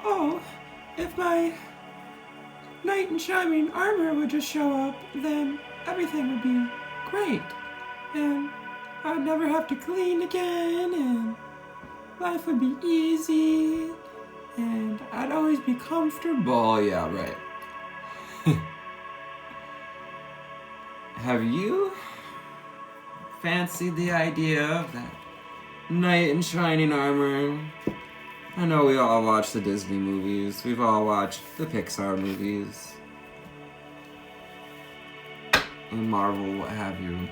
oh, if my knight in shining armor would just show up, then everything would be great. And I would never have to clean again, and life would be easy, and I'd always be comfortable. Yeah, right. Have you fancied the idea of that knight in shining armor? I know we all watch the Disney movies. We've all watched the Pixar movies. And Marvel, what have you.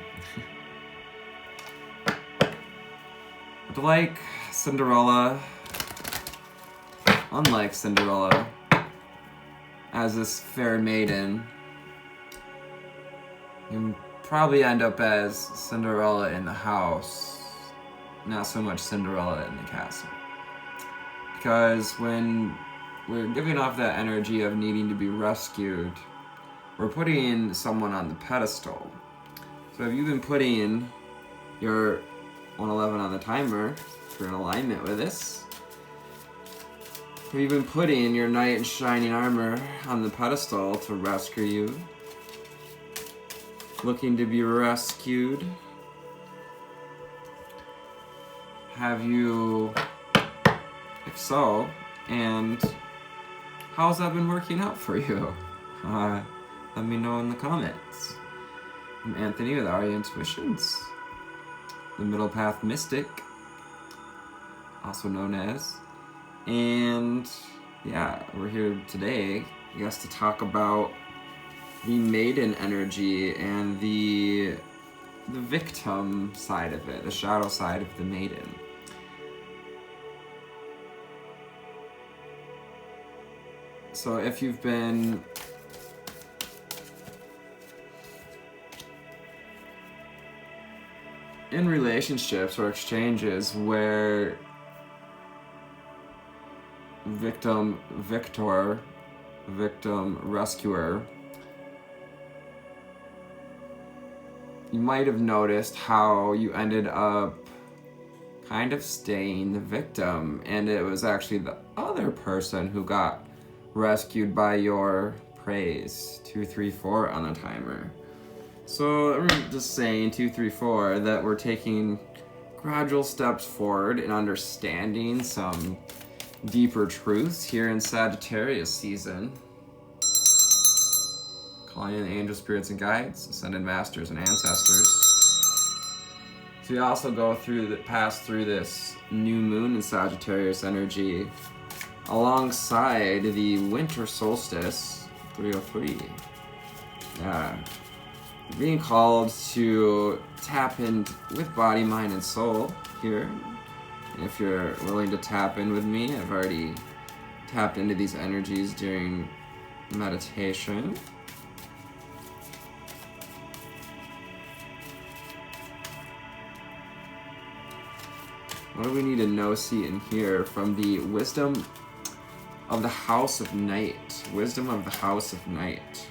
But like Cinderella, unlike Cinderella, as this fair maiden, you probably end up as Cinderella in the house, not so much Cinderella in the castle. Because when we're giving off that energy of needing to be rescued, we're putting someone on the pedestal. So if you've been putting your 111 on the timer, if you're in alignment with this, if you've been putting your knight in shining armor on the pedestal to rescue you, looking to be rescued, have you, if so, and how's that been working out for you? Let me know in the comments. I'm Anthony with Arya Intuitions, the Middle Path Mystic, also known as, and yeah, we're here today, I guess, to talk about the maiden energy and the victim side of it, the shadow side of the maiden. So if you've been in relationships or exchanges where victim, victor, victim, rescuer, you might have noticed how you ended up kind of staying the victim, and it was actually the other person who got rescued by your praise. 2, 3, 4 on the timer. So I'm just saying 2, 3, 4 that we're taking gradual steps forward in understanding some deeper truths here in Sagittarius season. Calling in angel spirits and guides, ascended masters and ancestors. So we also pass through this new moon in Sagittarius energy alongside the winter solstice, 303. Being called to tap in with body, mind, and soul here. And if you're willing to tap in with me, I've already tapped into these energies during meditation. What do we need to know, see, and hear from the wisdom of the House of Night? Wisdom of the House of Night.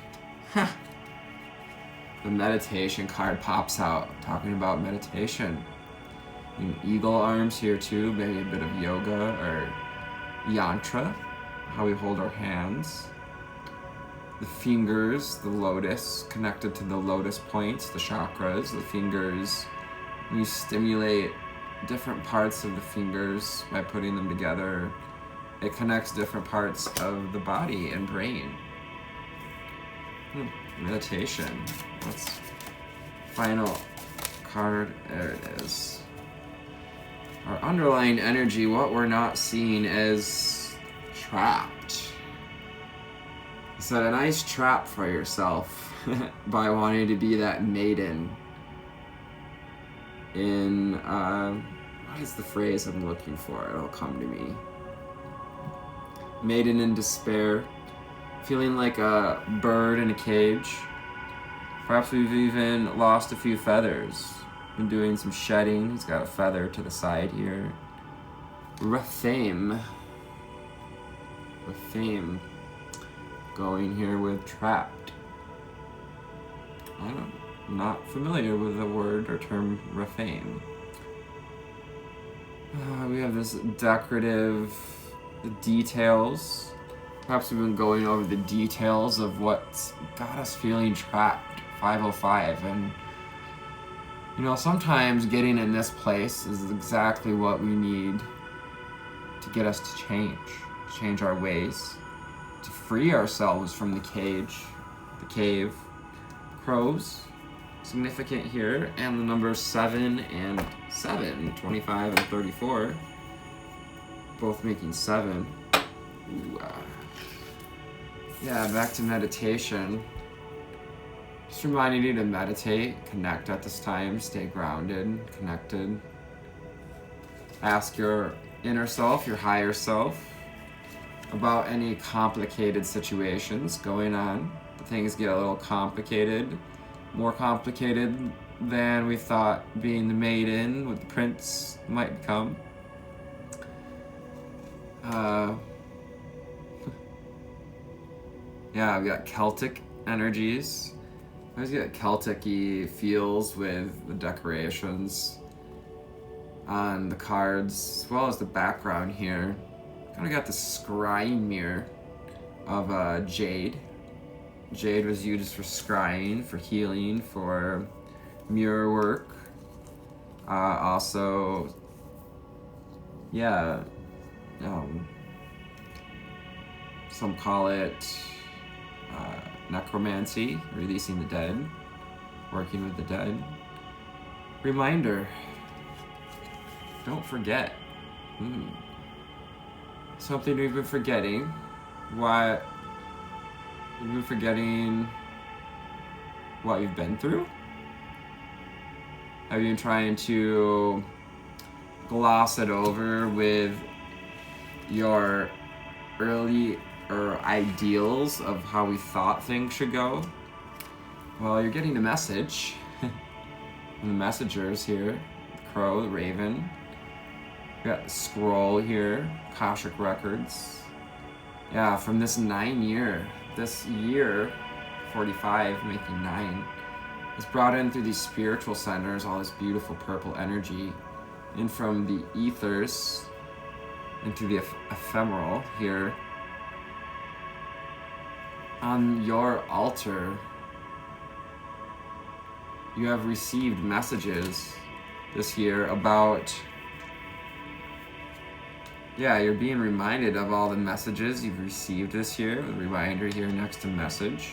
The meditation card pops out, talking about meditation. And eagle arms here too, maybe a bit of yoga or yantra, how we hold our hands. The fingers, the lotus, connected to the lotus points, the chakras, the fingers. You stimulate different parts of the fingers by putting them together. It connects different parts of the body and brain. Meditation. What's final card? There it is. Our underlying energy, what we're not seeing, is trapped. Set a nice trap for yourself by wanting to be that maiden in, what is the phrase I'm looking for? It'll come to me. Maiden in despair, feeling like a bird in a cage. Perhaps we've even lost a few feathers. Been doing some shedding. He's got a feather to the side here. Rathame. Going here with trapped. I'm not familiar with the word or term Rathame. We have this decorative the details. Perhaps we've been going over the details of what's got us feeling trapped, 505. And, you know, sometimes getting in this place is exactly what we need to get us to change our ways, to free ourselves from the cage, the cave. Crows, significant here, and the numbers 7 and 7, 25 and 34, both making 7. Ooh, yeah, back to meditation. Just reminding you to meditate, connect at this time, stay grounded, connected. Ask your inner self, your higher self, about any complicated situations going on. Things get a little complicated, more complicated than we thought being the maiden with the prince might become. Yeah, we got Celtic energies. I always get Celtic-y feels with the decorations on the cards, as well as the background here. Kind of got the scrying mirror of jade. Jade was used for scrying, for healing, for mirror work. Also, yeah, some call it necromancy, releasing the dead, working with the dead. Reminder, don't forget. Something we've been forgetting. What? We've been forgetting what you've been through? Have you been trying to gloss it over with your early ideals of how we thought things should go? Well, you're getting a message. And the messengers here, the crow, the raven. We got the scroll here, Akashic Records. Yeah, from this this year, 45 making 9, is brought in through these spiritual centers, all this beautiful purple energy, and from the ethers into the ephemeral here. On your altar, you have received messages this year about, you're being reminded of all the messages you've received this year. A reminder here next to message.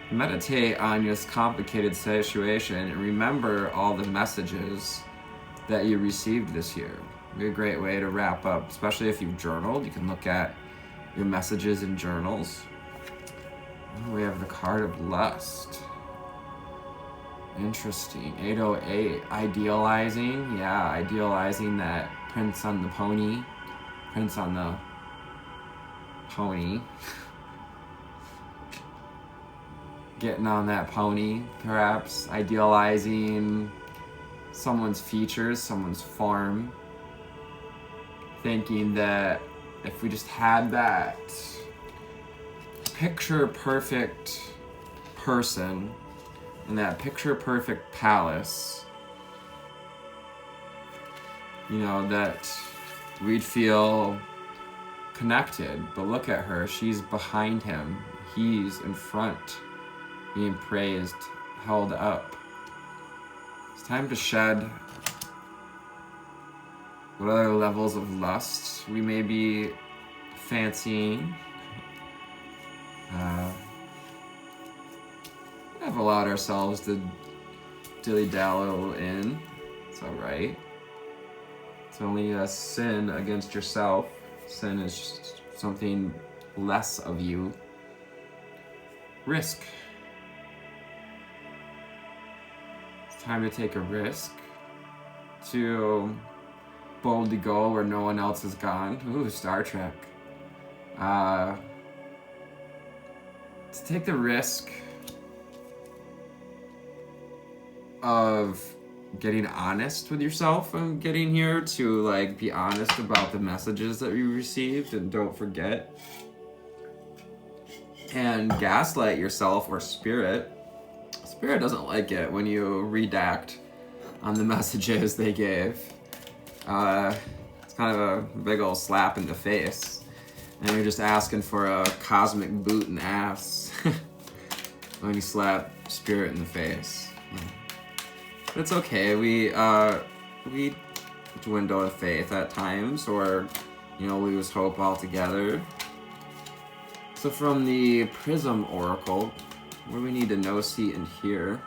Meditate on this complicated situation and remember all the messages that you received this year. It'd be a great way to wrap up, especially if you've journaled. You can look at your messages in journals. We have the card of lust. Interesting. 808. Idealizing. Yeah, idealizing that prince on the pony. Prince on the pony. Getting on that pony, perhaps. Idealizing someone's features, someone's form. Thinking that if we just had that picture-perfect person in that picture-perfect palace, that we'd feel connected. But look at her. She's behind him. He's in front, being praised, held up. It's time to shed what other levels of lust we may be fancying. Have allowed ourselves to dilly-dally in. It's alright. It's only a sin against yourself. Sin is just something less of you. Risk. It's time to take a risk. To boldly go where no one else has gone. Ooh, Star Trek. To take the risk of getting honest with yourself and getting here to be honest about the messages that you received, and don't forget and gaslight yourself or spirit. Spirit doesn't like it when you redact on the messages they gave. It's kind of a big old slap in the face. And you're just asking for a cosmic boot in the ass when you slap spirit in the face. Yeah. But it's okay. We dwindle in faith at times, or lose hope altogether. So from the Prism Oracle, what do we need to know, see, and hear?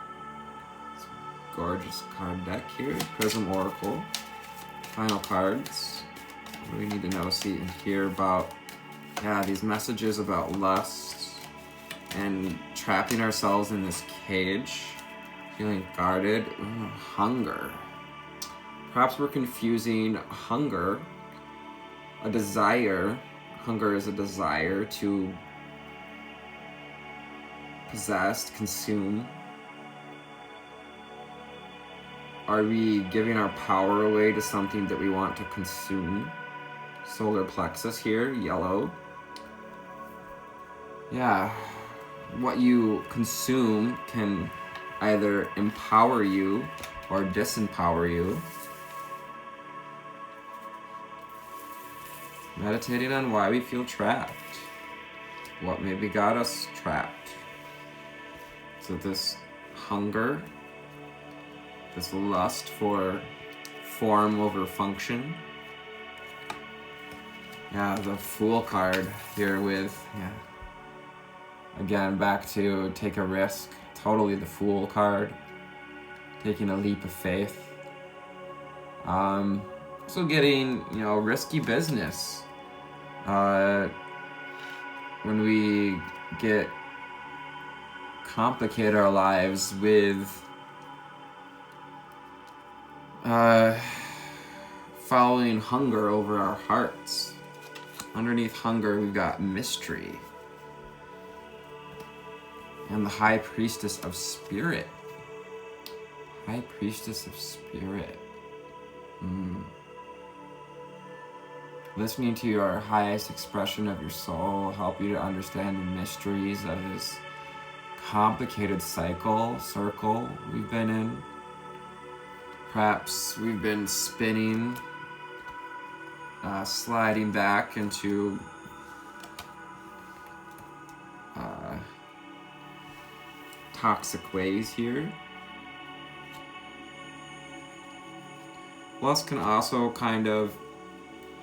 It's a gorgeous card deck here. Prism Oracle. Final cards. What do we need to know, see, and hear about these messages about lust and trapping ourselves in this cage, feeling guarded. Ooh, hunger. Perhaps we're confusing hunger, a desire. Hunger is a desire to possess, consume. Are we giving our power away to something that we want to consume? Solar plexus here, yellow. Yeah, what you consume can either empower you or disempower you. Meditating on why we feel trapped. What maybe got us trapped. So this hunger, this lust for form over function. Yeah, the Fool card here with, again, back to take a risk. Totally the Fool card. Taking a leap of faith. Also getting, risky business. When we complicate our lives with following hunger over our hearts. Underneath hunger, we've got mystery. And the High Priestess of Spirit. High Priestess of Spirit. Listening to your highest expression of your soul will help you to understand the mysteries of this complicated circle we've been in. Perhaps we've been spinning, sliding back into toxic ways here. Lust can also kind of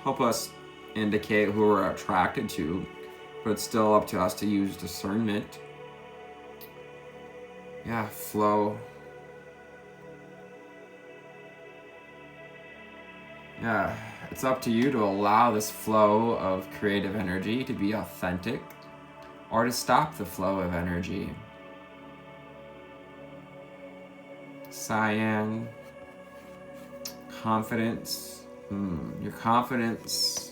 help us indicate who we're attracted to, but it's still up to us to use discernment. Yeah, flow. Yeah, it's up to you to allow this flow of creative energy to be authentic, or to stop the flow of energy. Cyan. Confidence. Your confidence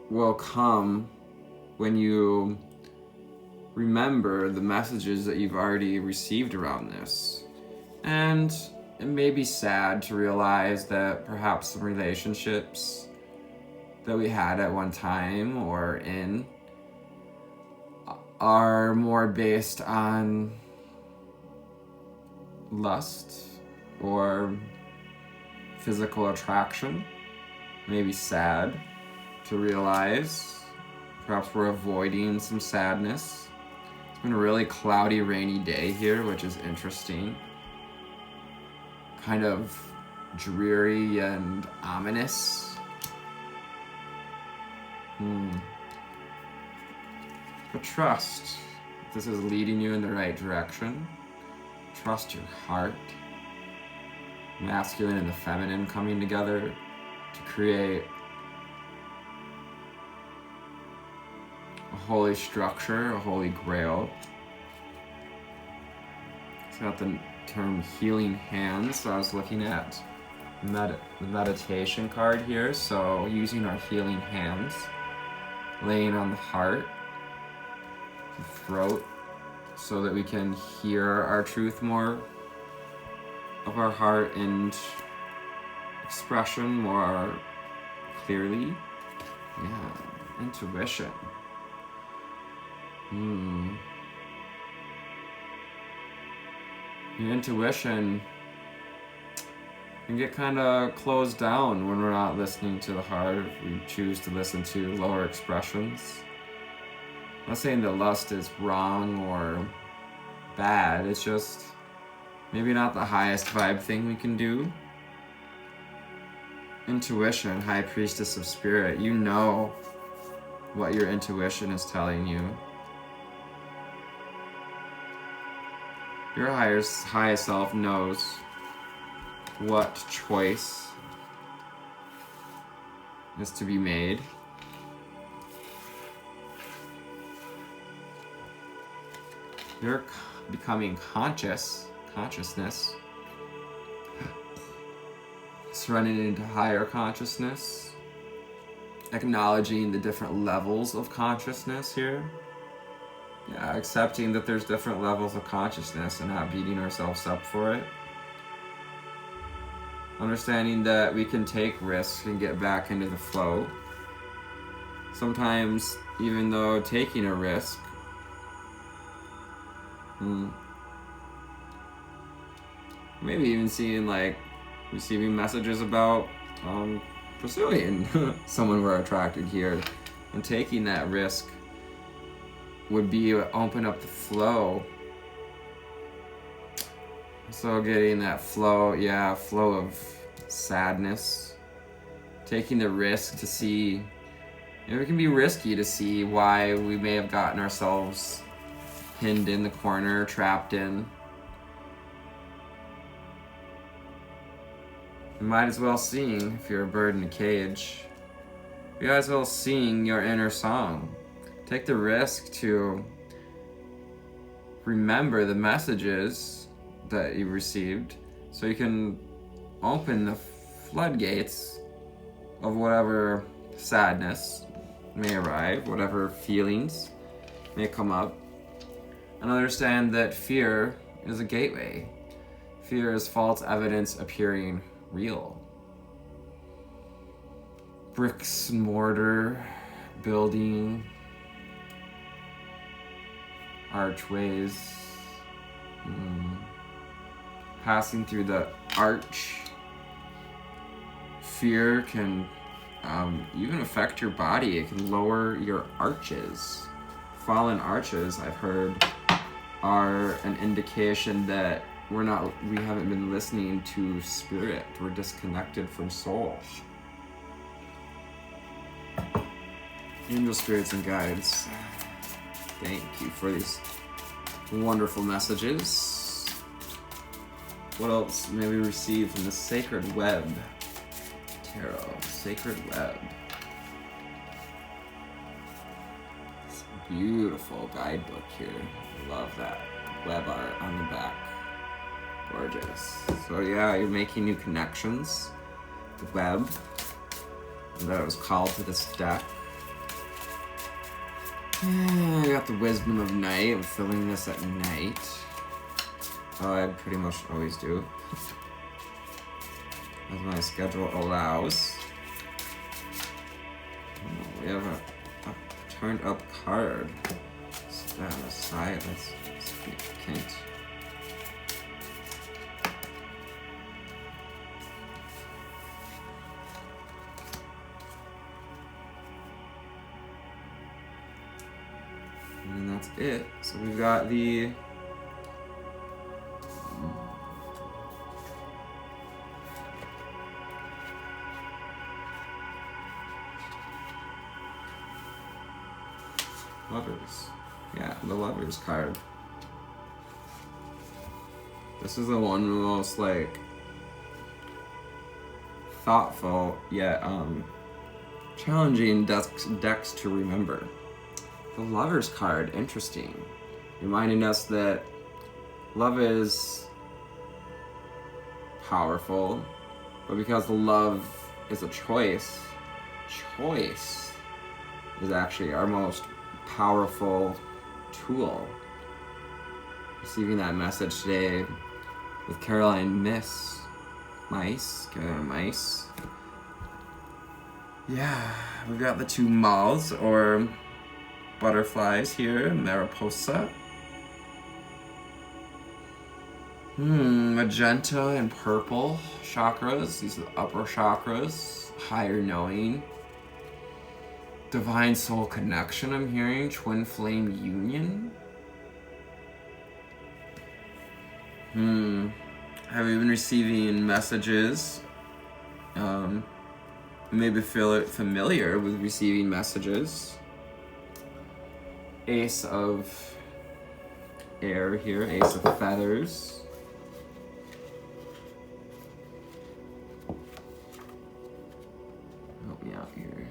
will come when you remember the messages that you've already received around this. And it may be sad to realize that perhaps some relationships that we had at one time or in are more based on lust or physical attraction. Maybe sad to realize. Perhaps we're avoiding some sadness. It's been a really cloudy, rainy day here, which is interesting. Kind of dreary and ominous. But trust. This is leading you in the right direction. Trust your heart. Masculine and the feminine coming together to create a holy structure, a holy grail. It's got the term healing hands, so I was looking at the meditation card here, so using our healing hands, laying on the heart, the throat, so that we can hear our truth more of our heart and expression more clearly. Yeah, intuition. Your intuition can get kind of closed down when we're not listening to the heart. If we choose to listen to lower expressions. I'm not saying that lust is wrong or bad. It's just maybe not the highest vibe thing we can do. Intuition, High Priestess of Spirit. You know what your intuition is telling you. Your highest self knows what choice is to be made. You're becoming consciousness, surrendering into higher consciousness, acknowledging the different levels of consciousness here. Yeah, accepting that there's different levels of consciousness and not beating ourselves up for it. Understanding that we can take risks and get back into the flow. Sometimes, even though taking a risk, maybe even seeing receiving messages about pursuing someone we're attracted here, and taking that risk would be open up the flow. So getting that flow of sadness, taking the risk to see, it can be risky to see why we may have gotten ourselves pinned in the corner, trapped in. You might as well sing, if you're a bird in a cage, you might as well sing your inner song. Take the risk to remember the messages that you received so you can open the floodgates of whatever sadness may arrive, whatever feelings may come up, and understand that fear is a gateway. Fear is false evidence appearing real. Bricks and mortar, building, archways, passing through the arch. Fear can even affect your body. It can lower your arches. Fallen arches, I've heard, are an indication that we haven't been listening to spirit. We're disconnected from soul. Angel spirits and guides, thank you for these wonderful messages. What else may we receive from the Sacred Web Tarot? Sacred Web. It's a beautiful guidebook here. I love that web art on the back. Gorgeous. So yeah, you're making new connections. The web. And that was called to this deck. I got the Wisdom of Night. I'm filling this at night. Oh, I pretty much always do, as my schedule allows. Oh, we have a turned up card. Stand aside. That's significant. And that's it. So we've got the Lovers. Yeah, the Lovers card. This is the one of the most thoughtful yet challenging decks to remember. The Lovers card, interesting. Reminding us that love is powerful, but because love is a choice is actually our most powerful tool. Receiving that message today with Caroline Mice. Yeah, we've got the two moths or butterflies here, Mariposa. Magenta and purple chakras. These are the upper chakras. Higher knowing. Divine soul connection, I'm hearing. Twin flame union. Have you been receiving messages? Maybe feel familiar with receiving messages. Ace of air here, ace of feathers. Help me out here.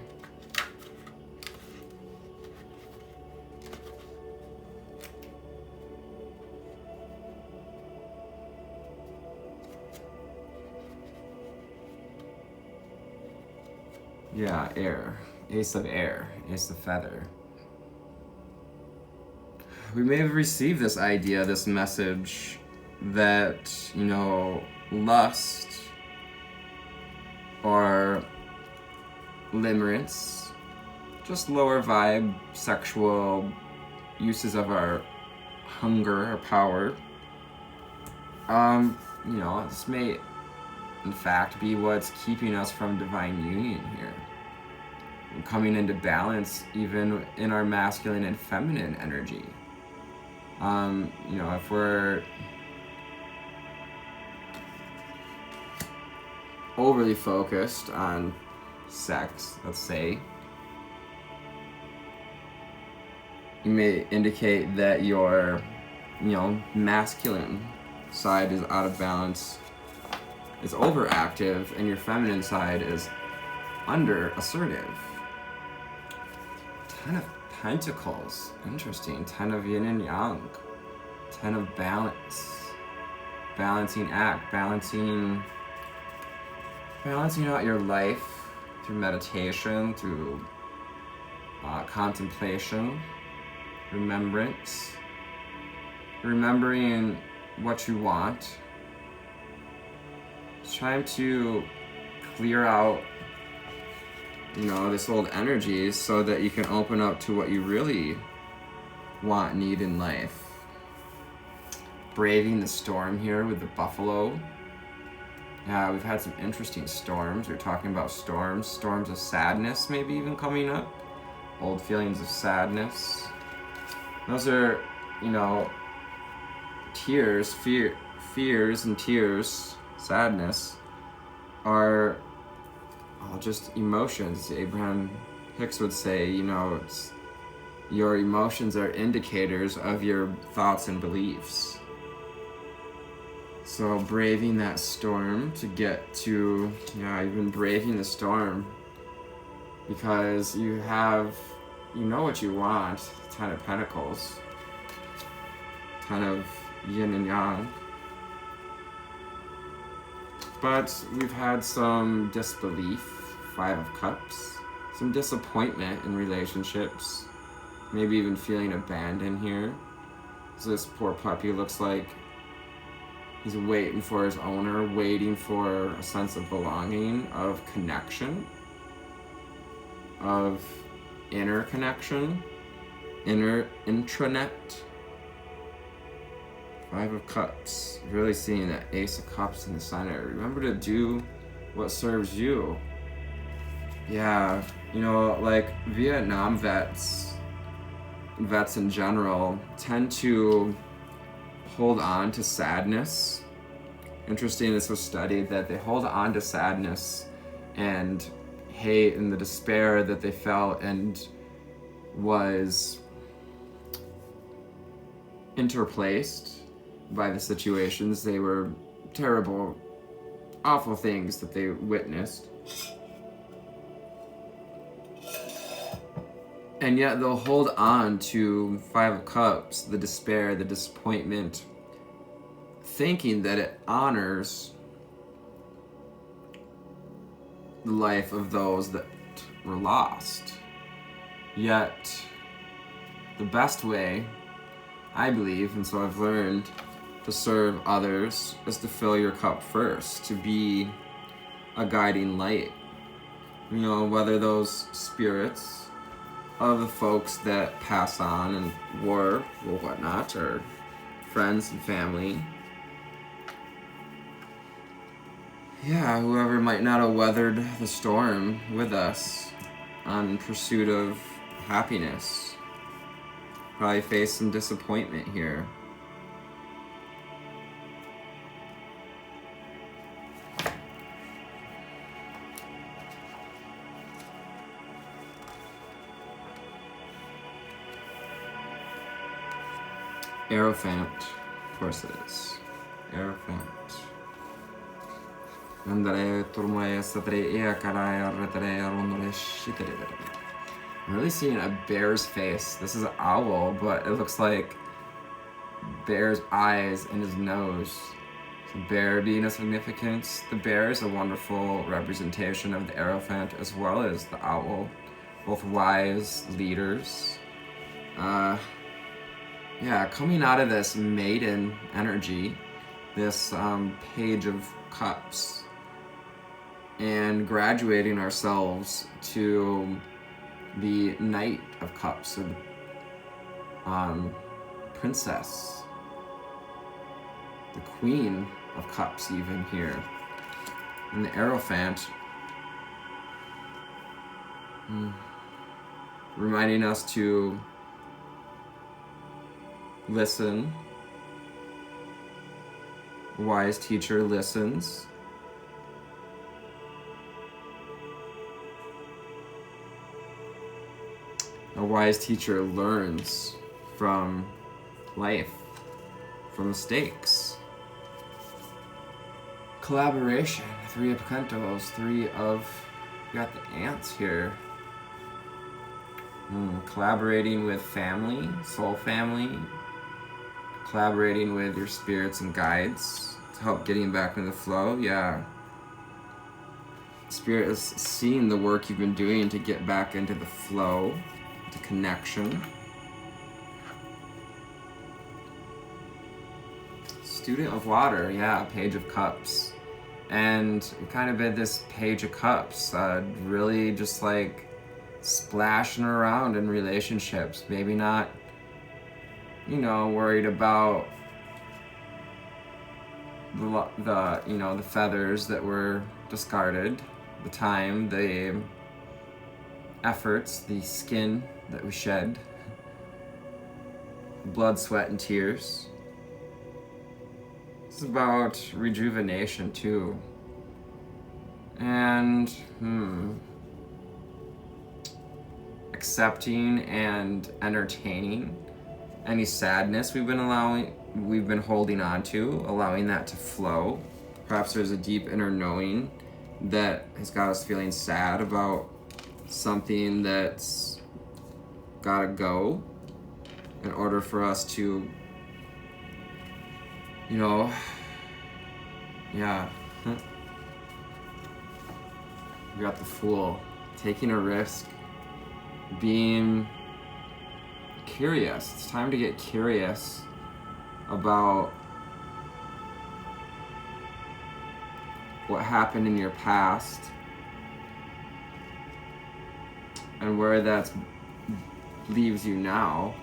Yeah, air. Ace of air. Ace of feather. We may have received this idea, this message, that, lust or limerence, just lower vibe, sexual uses of our hunger or power, this may in fact be what's keeping us from divine union here. Coming into balance even in our masculine and feminine energy. If we're overly focused on sex, let's say, you may indicate that your, masculine side is out of balance, is overactive, and your feminine side is under assertive. 10 of Pentacles, interesting. 10 of yin and yang. 10 of balance. Balancing act, balancing out your life through meditation, through contemplation, remembrance, remembering what you want. It's trying to clear out this old energy so that you can open up to what you really want, need in life. Braving the storm here with the buffalo. Yeah, we've had some interesting storms. We're talking about storms of sadness maybe even coming up. Old feelings of sadness. Those are, tears, fears and tears, sadness are all just emotions. Abraham Hicks would say, your emotions are indicators of your thoughts and beliefs. So braving that storm to get to, you've been braving the storm because you know what you want. 10 of Pentacles, 10 of yin and yang. But we've had some disbelief, 5 of Cups, some disappointment in relationships, maybe even feeling abandoned here. So this poor puppy looks like he's waiting for his owner, waiting for a sense of belonging, of connection, of inner connection, inner intranet. 5 of Cups, really seeing that Ace of Cups in the center. Remember to do what serves you. Yeah, like Vietnam vets in general, tend to hold on to sadness. Interesting, this was studied that they hold on to sadness and hate and the despair that they felt and was interplaced by the situations. They were terrible, awful things that they witnessed. And yet they'll hold on to 5 of Cups, the despair, the disappointment, thinking that it honors the life of those that were lost. Yet, the best way, I believe, and so I've learned, to serve others is to fill your cup first, to be a guiding light. Whether those spirits of the folks that pass on and were or whatnot, or friends and family, yeah, whoever might not have weathered the storm with us on pursuit of happiness probably face some disappointment here. Aerophant, of course it is. Aerophant. I'm really seeing a bear's face. This is an owl, but it looks like bear's eyes and his nose. So bear being a significance. The bear is a wonderful representation of the Aerophant as well as the owl. Both wise leaders. Yeah, coming out of this maiden energy, this Page of Cups, and graduating ourselves to the Knight of Cups, or the Princess, the Queen of Cups even here. And the Aerophant, reminding us to listen. A wise teacher listens. A wise teacher learns from life, from mistakes. Collaboration, 3 of Pentacles, 3 of, you got the ants here. Collaborating with family, soul family, collaborating with your spirits and guides to help getting back in the flow. Yeah. Spirit is seeing the work you've been doing to get back into the flow, to connection. Student of Water, yeah, Page of Cups. And kind of been this Page of Cups, really just like splashing around in relationships. Maybe not, worried about the feathers that were discarded, the time, the efforts, the skin that we shed, blood, sweat, and tears. It's about rejuvenation too. And accepting and entertaining any sadness we've been holding on to, allowing that to flow. Perhaps there's a deep inner knowing that has got us feeling sad about something that's gotta go in order for us to, yeah. We got the Fool, taking a risk, being curious. It's time to get curious about what happened in your past and where that leaves you now.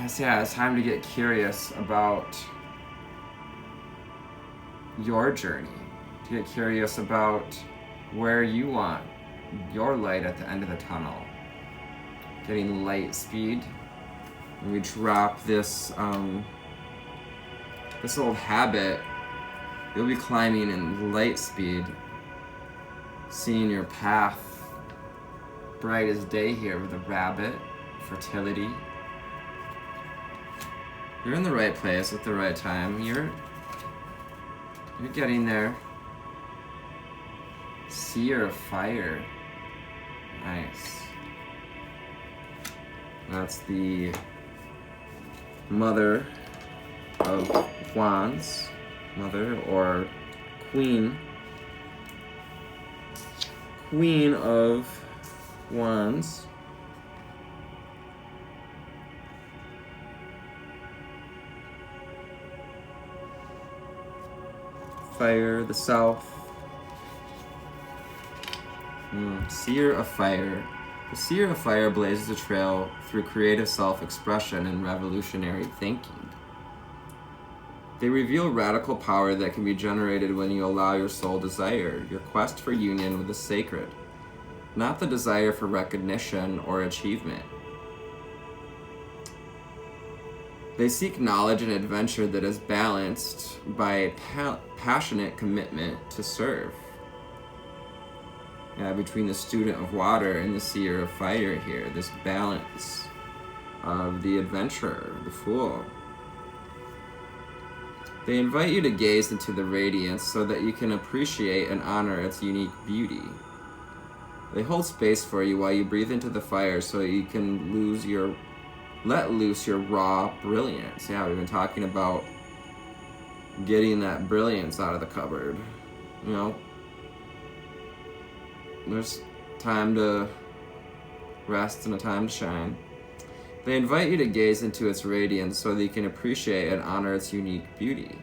So yeah, it's time to get curious about your journey, to get curious about where you want your light at the end of the tunnel. Getting light speed. When we drop this this old habit, you'll be climbing in light speed, seeing your path bright as day here with a rabbit, fertility. You're in the right place at the right time. You're getting there. Seer of Fire. Nice. That's the Mother of Wands. Mother or Queen. Queen of Wands. Fire, the South. Seer of Fire. The Seer of Fire blazes a trail through creative self-expression and revolutionary thinking. They reveal radical power that can be generated when you allow your soul desire, your quest for union with the sacred, not the desire for recognition or achievement. They seek knowledge and adventure that is balanced by a passionate commitment to serve. Between the student of water and the seer of fire here, this balance of the adventurer, the fool. They invite you to gaze into the radiance so that you can appreciate and honor its unique beauty. They hold space for you while you breathe into the fire so you can let loose your raw brilliance. Yeah, we've been talking about getting that brilliance out of the cupboard. You know, there's time to rest and a time to shine. They invite you to gaze into its radiance so that you can appreciate and honor its unique beauty.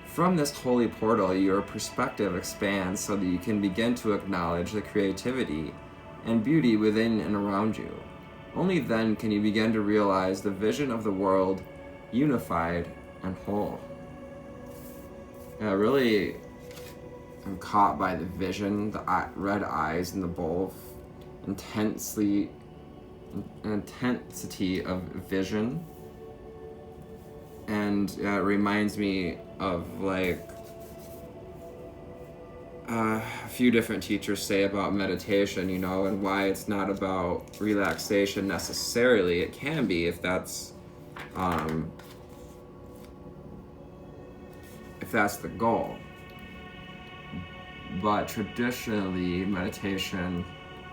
From this holy portal, your perspective expands so that you can begin to acknowledge the creativity and beauty within and around you. Only then can you begin to realize the vision of the world unified and whole. Really, I'm caught by the vision, the red eyes in the bowl, intensity of vision, and it reminds me of like a few different teachers say about meditation, you know, and why it's not about relaxation necessarily. It can be if that's the goal, but traditionally meditation,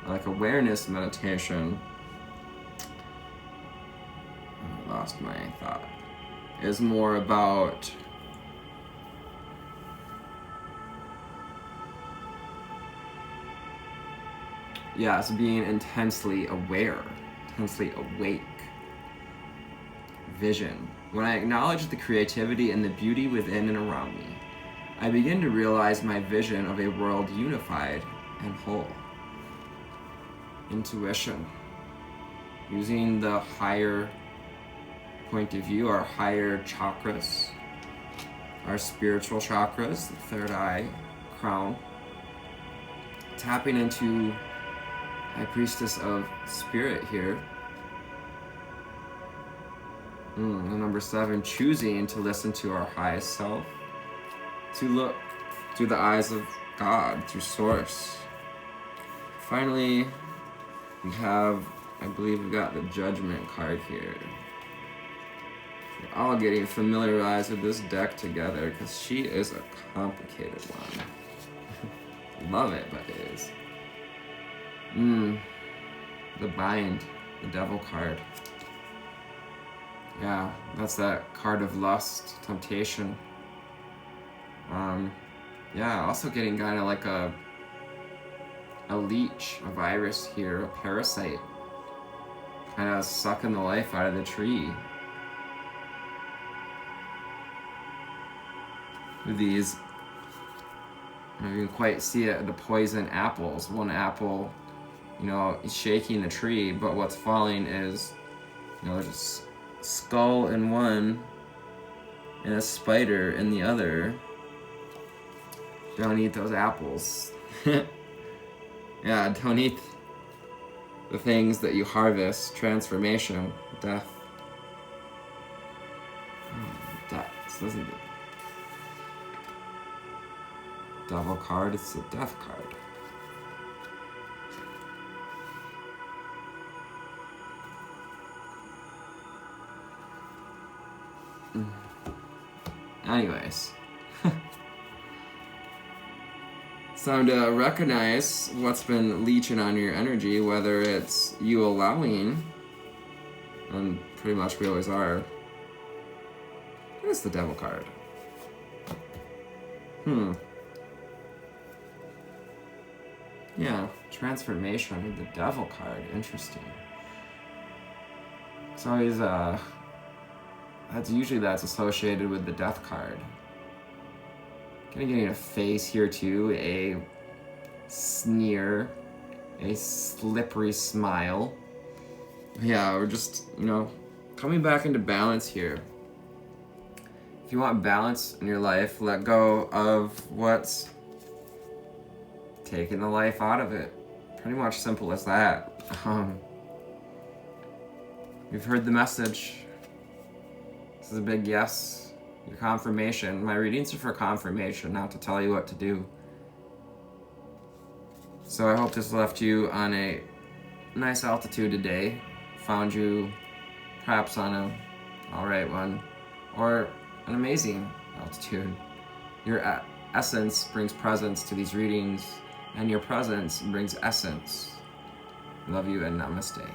like awareness meditation, I lost my thought, is more about it's being intensely aware, intensely awake. Vision. When I acknowledge the creativity and the beauty within and around me, I begin to realize my vision of a world unified and whole. Intuition. Using the higher point of view, our higher chakras, our spiritual chakras, the third eye, crown. Tapping into High Priestess of Spirit here. And number 7, choosing to listen to our highest self, to look through the eyes of God, through Source. Finally, we have, I believe we've got the Judgment card here. We're all getting familiarized with this deck together because she is a complicated one. Love it, but it is. The Bind, the Devil card. Yeah, that's that card of lust, temptation. Also getting kind of like a leech, a virus here, a parasite, kind of sucking the life out of the tree. With these, you can quite see it, the poison apples. One apple, is shaking the tree, but what's falling is, there's a skull in one and a spider in the other. Don't eat those apples. Don't eat the things that you harvest. Transformation, death. Death, this isn't it. Devil card, it's a death card. Anyways. It's time to recognize what's been leeching on your energy, whether it's you allowing, and pretty much we always are. It's the Devil card. Yeah, transformation with the Devil card. Interesting. It's always that's associated with the Death card. Kind of getting a face here too, a sneer, a slippery smile. Yeah, we're just, coming back into balance here. If you want balance in your life, let go of what's taking the life out of it. Pretty much simple as that. You've heard the message. This is a big yes. Your confirmation. My readings are for confirmation, not to tell you what to do. So I hope this left you on a nice altitude today. Found you perhaps on a alright one, or an amazing altitude. Your essence brings presence to these readings, and your presence brings essence. Love you and namaste.